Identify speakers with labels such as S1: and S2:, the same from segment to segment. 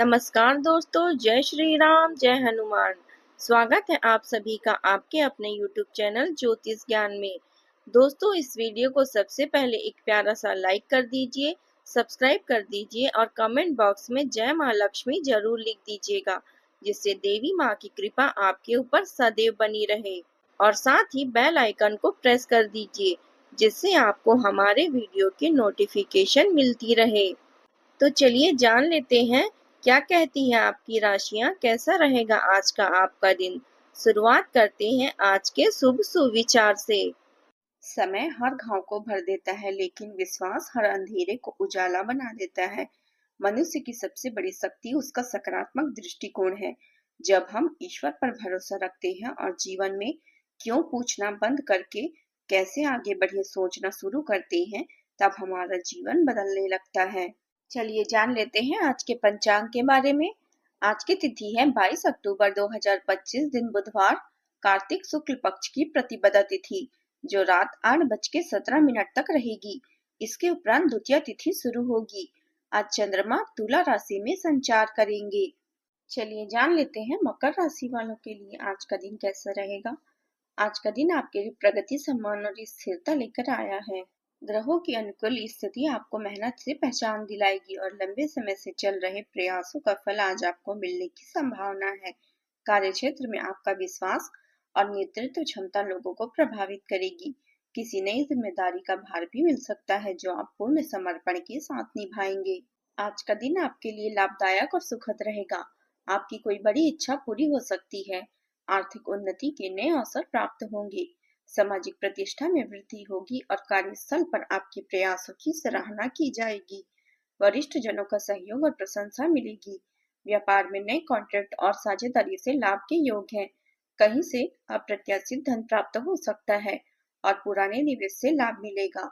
S1: नमस्कार दोस्तों, जय श्री राम, जय हनुमान। स्वागत है आप सभी का आपके अपने YouTube चैनल ज्योतिष ज्ञान में। दोस्तों, इस वीडियो को सबसे पहले एक प्यारा सा लाइक कर दीजिए, सब्सक्राइब कर दीजिए और कमेंट बॉक्स में जय माँ लक्ष्मी जरूर लिख दीजिएगा, जिससे देवी माँ की कृपा आपके ऊपर सदैव बनी रहे। और साथ ही बेल आइकन को प्रेस कर दीजिए, जिससे आपको हमारे वीडियो की नोटिफिकेशन मिलती रहे। तो चलिए जान लेते हैं क्या कहती हैं आपकी राशियां, कैसा रहेगा आज का आपका दिन। शुरुआत करते हैं आज के शुभ सुविचार से। समय हर घाव को भर देता है, लेकिन विश्वास हर अंधेरे को उजाला बना देता है। मनुष्य की सबसे बड़ी शक्ति उसका सकारात्मक दृष्टिकोण है। जब हम ईश्वर पर भरोसा रखते हैं और जीवन में क्यों पूछना बंद करके कैसे आगे बढ़े सोचना शुरू करते हैं, तब हमारा जीवन बदलने लगता है। चलिए जान लेते हैं आज के पंचांग के बारे में। आज की तिथि है 22 अक्टूबर 2025, दिन बुधवार, कार्तिक शुक्ल पक्ष की प्रतिपदा तिथि, जो रात 8:17 तक रहेगी। इसके उपरांत द्वितीय तिथि शुरू होगी। आज चंद्रमा तुला राशि में संचार करेंगे। चलिए जान लेते हैं मकर राशि वालों के लिए आज का दिन कैसा रहेगा। आज का दिन आपके लिए प्रगति, सम्मान और स्थिरता लेकर आया है। ग्रहों की अनुकूल स्थिति आपको मेहनत से पहचान दिलाएगी और लंबे समय से चल रहे प्रयासों का फल आज आपको मिलने की संभावना है। कार्य क्षेत्र में आपका विश्वास और नेतृत्व क्षमता लोगों को प्रभावित करेगी। किसी नई जिम्मेदारी का भार भी मिल सकता है, जो आप पूर्ण समर्पण के साथ निभाएंगे। आज का दिन आपके लिए लाभदायक और सुखद रहेगा। आपकी कोई बड़ी इच्छा पूरी हो सकती है। आर्थिक उन्नति के नए अवसर प्राप्त होंगे। सामाजिक प्रतिष्ठा में वृद्धि होगी और कार्यस्थल पर आपके प्रयासों की सराहना की जाएगी। वरिष्ठ जनों का सहयोग और प्रशंसा मिलेगी। व्यापार में नए कॉन्ट्रैक्ट और साझेदारी से लाभ के योग हैं। कहीं से अप्रत्याशित धन प्राप्त हो सकता है और पुराने निवेश से लाभ मिलेगा।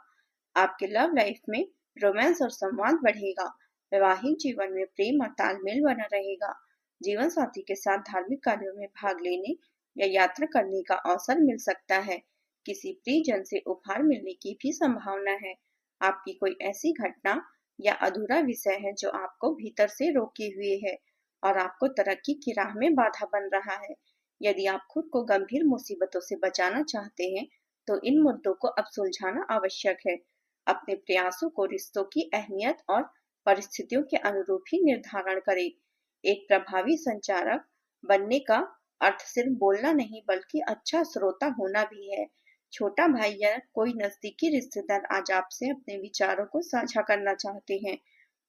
S1: आपके लव लाइफ में रोमांस और संवाद बढ़ेगा। वैवाहिक जीवन में प्रेम और तालमेल बना रहेगा। जीवन साथी के साथ धार्मिक कार्यों में भाग लेने या यात्रा करने का अवसर मिल सकता है। किसी प्रियजन से उपहार मिलने की भी संभावना है। आपकी कोई ऐसी घटना या अधूरा विषय है जो आपको भीतर से रोके हुए है और आपको तरक्की की राह में बाधा बन रहा है। यदि आप खुद को गंभीर मुसीबतों से बचाना चाहते हैं, तो इन मुद्दों को अब सुलझाना आवश्यक है। अपने प्रयासों को रिश्तों की अहमियत और परिस्थितियों के अनुरूप ही निर्धारण करें। एक प्रभावी संचारक बनने का अर्थ सिर्फ बोलना नहीं, बल्कि अच्छा श्रोता होना भी है। छोटा भाई या कोई नजदीकी रिश्तेदार आज आपसे अपने विचारों को साझा करना चाहते हैं।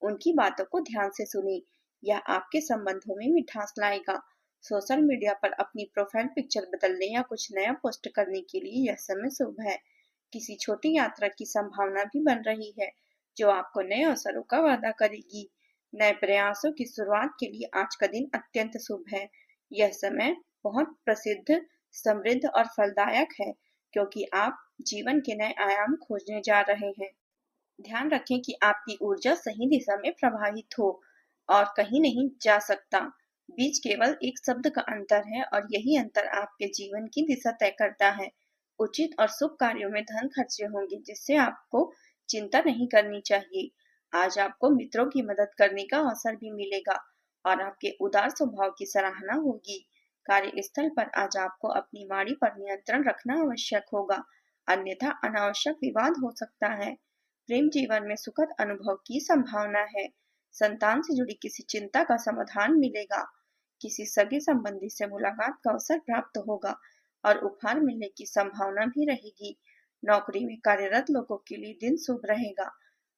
S1: उनकी बातों को ध्यान से सुनिए, यह आपके संबंधों में मिठास लाएगा। सोशल मीडिया पर अपनी प्रोफाइल पिक्चर बदलने या कुछ नया पोस्ट करने के लिए यह समय शुभ है। किसी छोटी यात्रा की संभावना भी बन रही है, जो आपको नए अवसरों का वादा करेगी। नए प्रयासों की शुरुआत के लिए आज का दिन अत्यंत शुभ है। यह समय बहुत प्रसिद्ध, समृद्ध और फलदायक है, क्योंकि आप जीवन के नए आयाम खोजने जा रहे हैं। ध्यान रखें कि आपकी ऊर्जा सही दिशा में प्रवाहित हो और कहीं नहीं जा सकता। बीच केवल एक शब्द का अंतर है और यही अंतर आपके जीवन की दिशा तय करता है। उचित और शुभ कार्यों में धन खर्चे होंगे, जिससे आपको चिंता नहीं करनी चाहिए। आज आपको मित्रों की मदद करने का अवसर भी मिलेगा और आपके उदार स्वभाव की सराहना होगी। कार्यस्थल पर आज आपको अपनी वाणी पर नियंत्रण रखना आवश्यक होगा, अन्यथा अनावश्यक विवाद हो सकता है। प्रेम जीवन में सुखद अनुभव की संभावना है। संतान से जुड़ी किसी चिंता का समाधान मिलेगा। किसी सगे संबंधी से मुलाकात का अवसर प्राप्त होगा और उपहार मिलने की संभावना भी रहेगी। नौकरी में कार्यरत लोगों के लिए दिन शुभ रहेगा।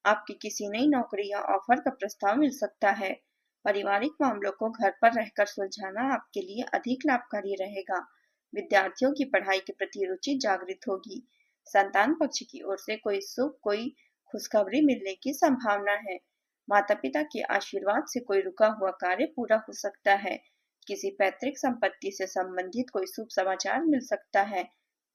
S1: आपकी किसी नई नौकरी या ऑफर का प्रस्ताव मिल सकता है। पारिवारिक मामलों को घर पर रहकर सुलझाना आपके लिए अधिक लाभकारी रहेगा। विद्यार्थियों की पढ़ाई के प्रति रुचि जागृत होगी। संतान पक्ष की ओर से कोई खुशखबरी मिलने की संभावना है। माता पिता के आशीर्वाद से कोई रुका हुआ कार्य पूरा हो सकता है। किसी पैतृक संपत्ति से संबंधित कोई शुभ समाचार मिल सकता है।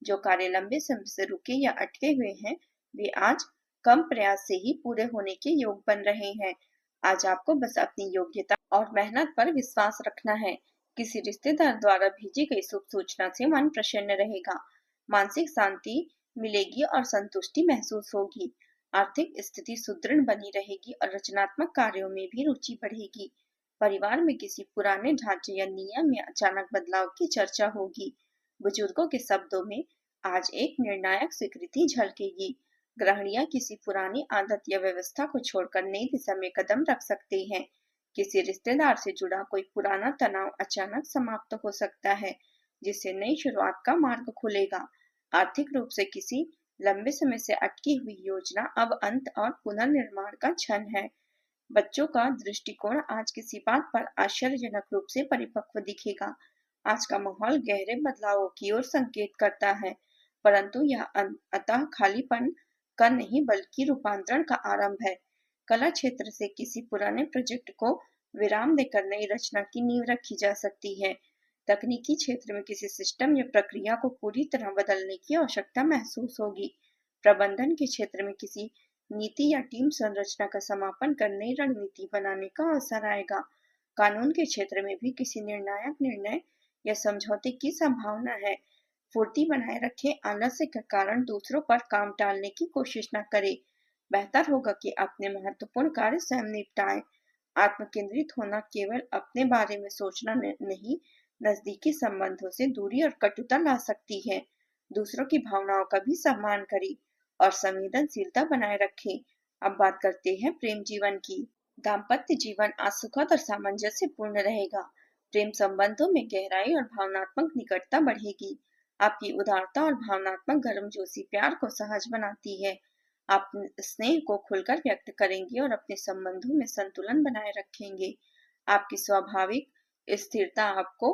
S1: जो कार्य लंबे समय से रुके या अटके हुए हैं, वे आज कम प्रयास से ही पूरे होने के योग बन रहे हैं। आज आपको बस अपनी योग्यता और मेहनत पर विश्वास रखना है। किसी रिश्तेदार द्वारा भेजी गई शुभ सूचना से मन प्रसन्न रहेगा। मानसिक शांति मिलेगी और संतुष्टि महसूस होगी। आर्थिक स्थिति सुदृढ़ बनी रहेगी और रचनात्मक कार्यों में भी रुचि बढ़ेगी। परिवार में किसी पुराने ढांचे या नियम में अचानक बदलाव की चर्चा होगी। बुजुर्गों के शब्दों में आज एक निर्णायक स्वीकृति झलकेगी। गृहिणियां किसी पुरानी आदत या व्यवस्था को छोड़कर नई दिशा में कदम रख सकती हैं। किसी रिश्तेदार से जुड़ा कोई पुराना तनाव अचानक समाप्त हो सकता है, जिससे नई शुरुआत का मार्ग खुलेगा। आर्थिक रूप से किसी लंबे समय से अटकी हुई योजना अब अंत और पुनर्निर्माण का क्षण है। बच्चों का दृष्टिकोण आज किसी बात पर आश्चर्यजनक रूप से परिपक्व दिखेगा। आज का माहौल गहरे बदलावों की ओर संकेत करता है, परंतु यह अतः खालीपन का नहीं बल्कि रूपांतरण का आरंभ है। कला क्षेत्र से किसी पुराने प्रोजेक्ट को विराम देकर नई रचना की नींव रखी जा सकती है। तकनीकी क्षेत्र में किसी सिस्टम या प्रक्रिया को पूरी तरह बदलने की आवश्यकता महसूस होगी। प्रबंधन के क्षेत्र में किसी नीति या टीम संरचना का समापन कर नई रणनीति बनाने का अवसर आएगा। कानून के क्षेत्र में भी किसी निर्णायक निर्णय या समझौते की संभावना है। फुर्ती बनाए रखें, आलस्य के कारण दूसरों पर काम टालने की कोशिश न करें। बेहतर होगा कि अपने महत्वपूर्ण कार्य स्वयं निपटाएं। आत्मकेंद्रित होना केवल अपने बारे में सोचना नहीं, नजदीकी संबंधों से दूरी और कटुता ला सकती है। दूसरों की भावनाओं का भी सम्मान करें और संवेदनशीलता बनाए रखें। अब बात करते हैं प्रेम जीवन की। दाम्पत्य जीवन आज सुखद और सामंजस्य पूर्ण रहेगा। प्रेम संबंधों में गहराई और भावनात्मक निकटता बढ़ेगी। आपकी उदारता और भावनात्मक गर्मजोशी प्यार को सहज बनाती है। आप स्नेह को खुलकर व्यक्त करेंगे और अपने संबंधों में संतुलन बनाए रखेंगे। आपकी स्वाभाविक स्थिरता आपको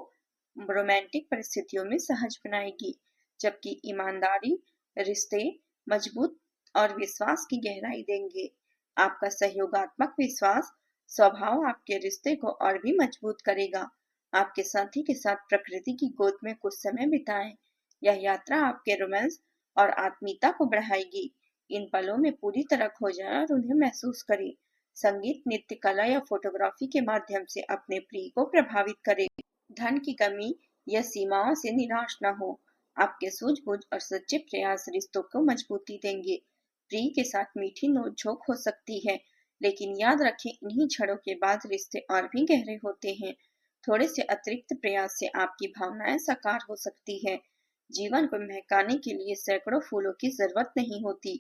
S1: रोमांटिक परिस्थितियों में सहज बनाएगी, जबकि ईमानदारी रिश्ते मजबूत और विश्वास की गहराई देंगे। आपका सहयोगात्मक विश्वास स्वभाव आपके रिश्ते को और भी मजबूत करेगा। आपके साथी के साथ प्रकृति की गोद में कुछ समय बिताएं। यह यात्रा आपके रोमांस और आत्मीयता को बढ़ाएगी। इन पलों में पूरी तरह खो जाएं और उन्हें महसूस करें। संगीत, नृत्य, कला या फोटोग्राफी के माध्यम से अपने प्रिय को प्रभावित करें। धन की कमी या सीमाओं से निराश न हो। आपके सूझबूझ और सच्चे प्रयास रिश्तों को मजबूती देंगे। प्रिय के साथ मीठी नोकझोंक हो सकती है, लेकिन याद रखें, इन्हीं क्षणों के बाद रिश्ते और भी गहरे होते हैं। थोड़े से अतिरिक्त प्रयास से आपकी भावनाएं साकार हो सकती है। जीवन को महकाने के लिए सैकड़ों फूलों की जरूरत नहीं होती,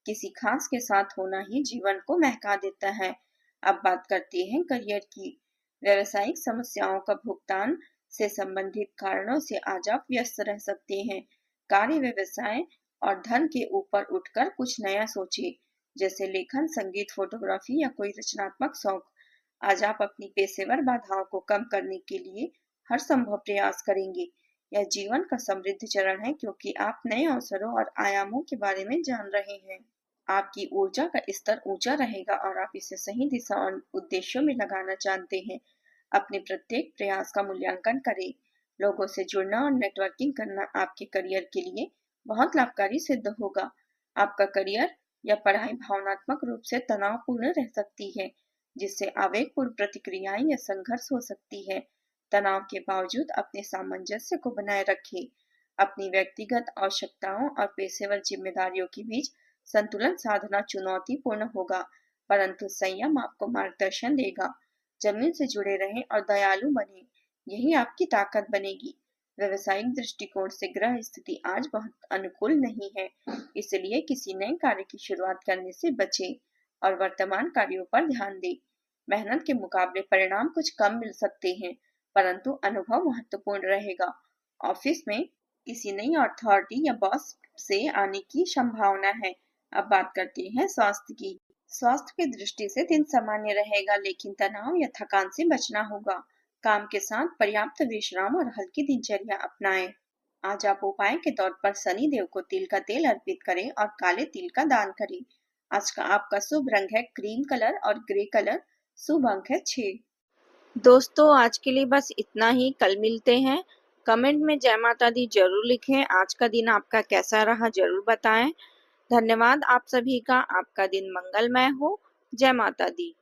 S1: किसी खास के साथ होना ही जीवन को महका देता है। अब बात करते हैं करियर की। व्यावसायिक समस्याओं का भुगतान से संबंधित कारणों से आज आप व्यस्त रह सकते हैं। कार्य, व्यवसाय और धन के ऊपर उठकर कुछ नया सोचिए, जैसे लेखन, संगीत, फोटोग्राफी या कोई रचनात्मक शौक। आज आप अपनी पेशेवर बाधाओं को कम करने के लिए हर संभव प्रयास करेंगे। यह जीवन का समृद्ध चरण है, क्योंकि आप नए अवसरों और आयामों के बारे में जान रहे हैं। आपकी ऊर्जा का स्तर ऊंचा रहेगा और आप इसे सही दिशा और उद्देश्यों में लगाना जानते हैं। अपने प्रत्येक प्रयास का मूल्यांकन करें। लोगों से जुड़ना और नेटवर्किंग करना आपके करियर के लिए बहुत लाभकारी सिद्ध होगा। आपका करियर या पढ़ाई भावनात्मक रूप से तनावपूर्ण रह सकती है, जिससे आवेगपूर्ण प्रतिक्रियाएं या संघर्ष हो सकती है। तनाव के बावजूद अपने सामंजस्य को बनाए रखें। अपनी व्यक्तिगत आवश्यकताओं और पेशेवर जिम्मेदारियों के बीच संतुलन साधना चुनौतीपूर्ण होगा, परंतु संयम आपको मार्गदर्शन देगा। जमीन से जुड़े रहें और दयालु बनें, यही आपकी ताकत बनेगी। व्यवसायिक दृष्टिकोण से ग्रह स्थिति आज बहुत अनुकूल नहीं है, इसलिए किसी नए कार्य की शुरुआत करने से बचें और वर्तमान कार्यों पर ध्यान दें। मेहनत के मुकाबले परिणाम कुछ कम मिल सकते हैं, परंतु अनुभव महत्वपूर्ण रहेगा। ऑफिस में किसी नई अथॉरिटी या बॉस से आने की संभावना है। अब बात करते हैं स्वास्थ्य की। स्वास्थ्य की दृष्टि से दिन सामान्य रहेगा, लेकिन तनाव या थकान से बचना होगा। काम के साथ पर्याप्त विश्राम और हल्की दिनचर्या अपनाएं। आज आप उपाय के तौर पर शनि देव को तिल का तेल अर्पित करें और काले तिल का दान करें। आज का आपका शुभ रंग है क्रीम कलर और ग्रे कलर। शुभ अंक है 6। दोस्तों, आज के लिए बस इतना ही। कल मिलते हैं। कमेंट में जय माता दी जरूर लिखें। आज का दिन आपका कैसा रहा जरूर बताएं। धन्यवाद आप सभी का। आपका दिन मंगलमय हो। जय माता दी।